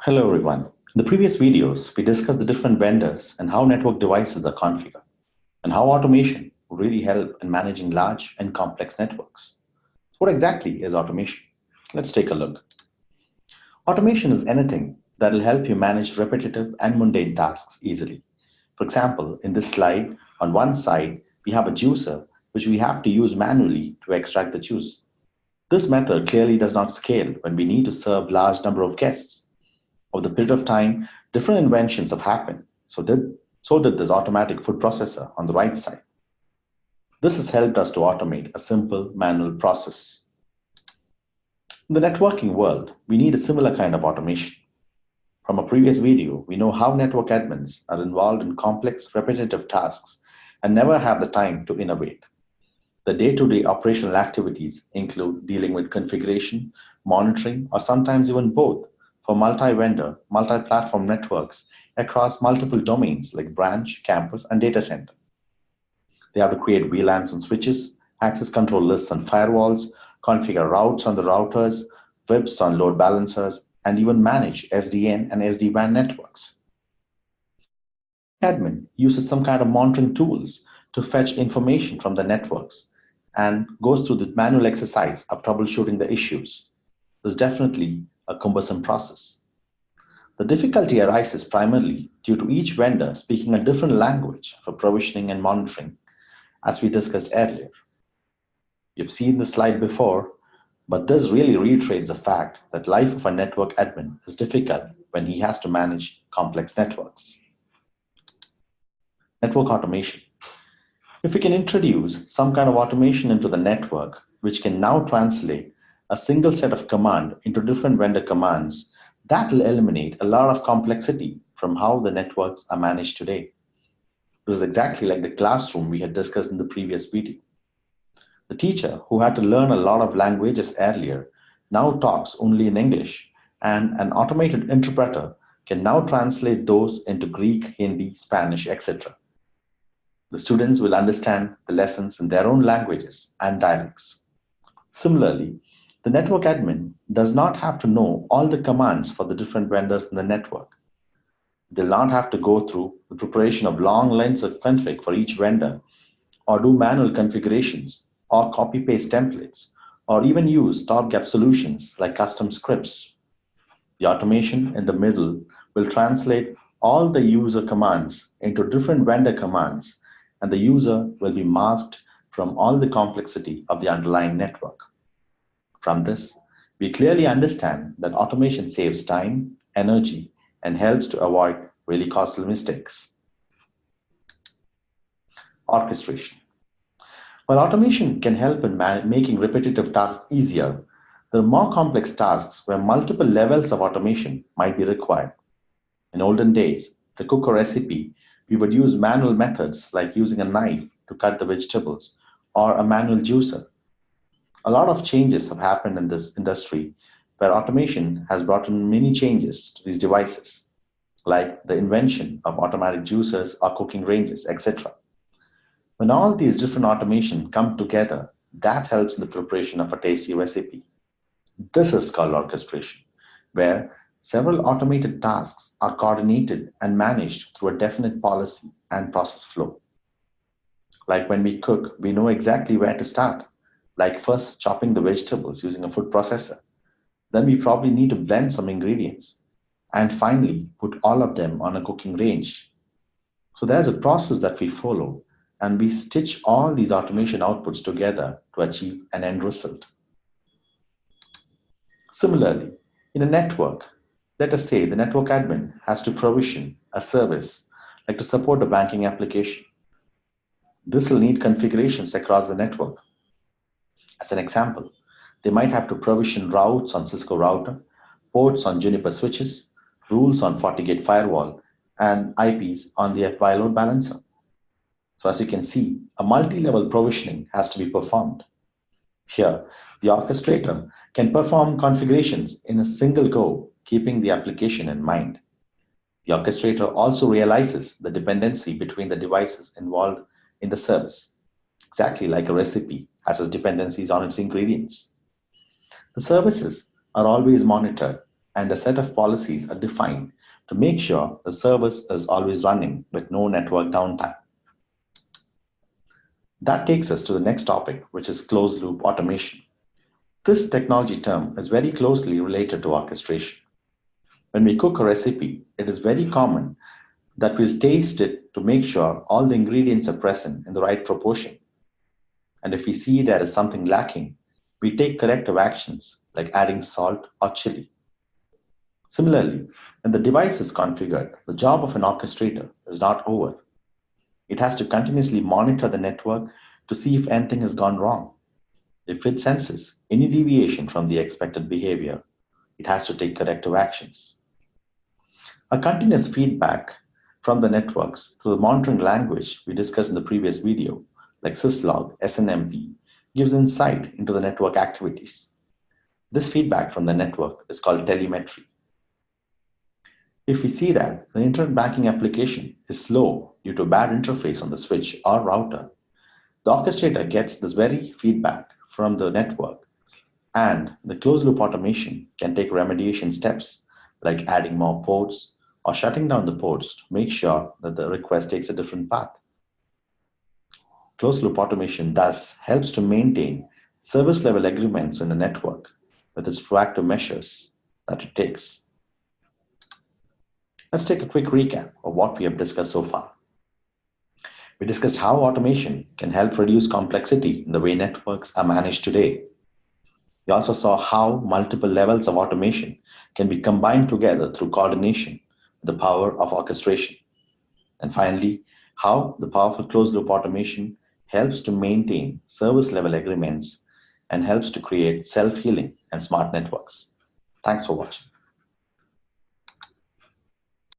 Hello everyone. In the previous videos, we discussed the different vendors and how network devices are configured, and how automation will really help in managing large and complex networks. So what exactly is automation? Let's take a look. Automation is anything that will help you manage repetitive and mundane tasks easily. For example, in this slide, on one side, we have a juicer which we have to use manually to extract the juice. This method clearly does not scale when we need to serve large number of guests. Over the period of time, different inventions have happened. So did this automatic food processor on the right side. This has helped us to automate a simple manual process. In the networking world, we need a similar kind of automation. From a previous video, we know how network admins are involved in complex, repetitive tasks and never have the time to innovate. The day-to-day operational activities include dealing with configuration, monitoring, or sometimes even both for multi-vendor, multi-platform networks across multiple domains like branch, campus, and data center. They have to create VLANs on switches, access control lists on firewalls, configure routes on the routers, VIPs on load balancers, and even manage SDN and SD-WAN networks. Admin uses some kind of monitoring tools to fetch information from the networks and goes through the manual exercise of troubleshooting the issues. This is definitely a cumbersome process. The difficulty arises primarily due to each vendor speaking a different language for provisioning and monitoring, as we discussed earlier. You've seen this slide before, but this really reiterates the fact that life of a network admin is difficult when he has to manage complex networks. Network automation. If we can introduce some kind of automation into the network, which can now translate a single set of command into different vendor commands, that will eliminate a lot of complexity from how the networks are managed today. This is exactly like the classroom we had discussed in the previous video. The teacher who had to learn a lot of languages earlier now talks only in English, and an automated interpreter can now translate those into Greek, Hindi, Spanish, etc. The students will understand the lessons in their own languages and dialects. Similarly, the network admin does not have to know all the commands for the different vendors in the network. They'll not have to go through the preparation of long lines of config for each vendor, or do manual configurations, or copy-paste templates, or even use stopgap solutions like custom scripts. The automation in the middle will translate all the user commands into different vendor commands, and the user will be masked from all the complexity of the underlying network. From this, we clearly understand that automation saves time, energy, and helps to avoid really costly mistakes. Orchestration. While automation can help in making repetitive tasks easier, there are more complex tasks where multiple levels of automation might be required. In olden days, to cook a recipe, we would use manual methods like using a knife to cut the vegetables or a manual juicer. A lot of changes have happened in this industry where automation has brought in many changes to these devices, like the invention of automatic juicers or cooking ranges, etc. When all these different automation come together, that helps in the preparation of a tasty recipe. This is called orchestration, where several automated tasks are coordinated and managed through a definite policy and process flow. Like when we cook, we know exactly where to start, like first chopping the vegetables using a food processor. Then we probably need to blend some ingredients, and finally put all of them on a cooking range. So there's a process that we follow, and we stitch all these automation outputs together to achieve an end result. Similarly, in a network, let us say the network admin has to provision a service, like to support a banking application. This will need configurations across the network. As an example, they might have to provision routes on Cisco router, ports on Juniper switches, rules on FortiGate firewall, and IPs on the FWI load balancer. So as you can see, a multi-level provisioning has to be performed. Here, the orchestrator can perform configurations in a single go, keeping the application in mind. The orchestrator also realizes the dependency between the devices involved in the service, exactly like a recipe has its dependencies on its ingredients. The services are always monitored and a set of policies are defined to make sure the service is always running with no network downtime. That takes us to the next topic, which is closed loop automation. This technology term is very closely related to orchestration. When we cook a recipe, it is very common that we'll taste it to make sure all the ingredients are present in the right proportion. And if we see there is something lacking, we take corrective actions like adding salt or chili. Similarly, when the device is configured, the job of an orchestrator is not over. It has to continuously monitor the network to see if anything has gone wrong. If it senses any deviation from the expected behavior, it has to take corrective actions. A continuous feedback from the networks through the monitoring language we discussed in the previous video, like syslog, SNMP, gives insight into the network activities. This feedback from the network is called telemetry. If we see that the internet banking application is slow due to a bad interface on the switch or router, the orchestrator gets this very feedback from the network, and the closed loop automation can take remediation steps like adding more ports or shutting down the ports to make sure that the request takes a different path. Closed loop automation thus helps to maintain service level agreements in the network with its proactive measures that it takes. Let's take a quick recap of what we have discussed so far. We discussed how automation can help reduce complexity in the way networks are managed today. We also saw how multiple levels of automation can be combined together through coordination with the power of orchestration. And finally, how the powerful closed-loop automation helps to maintain service-level agreements and helps to create self-healing and smart networks. Thanks for watching.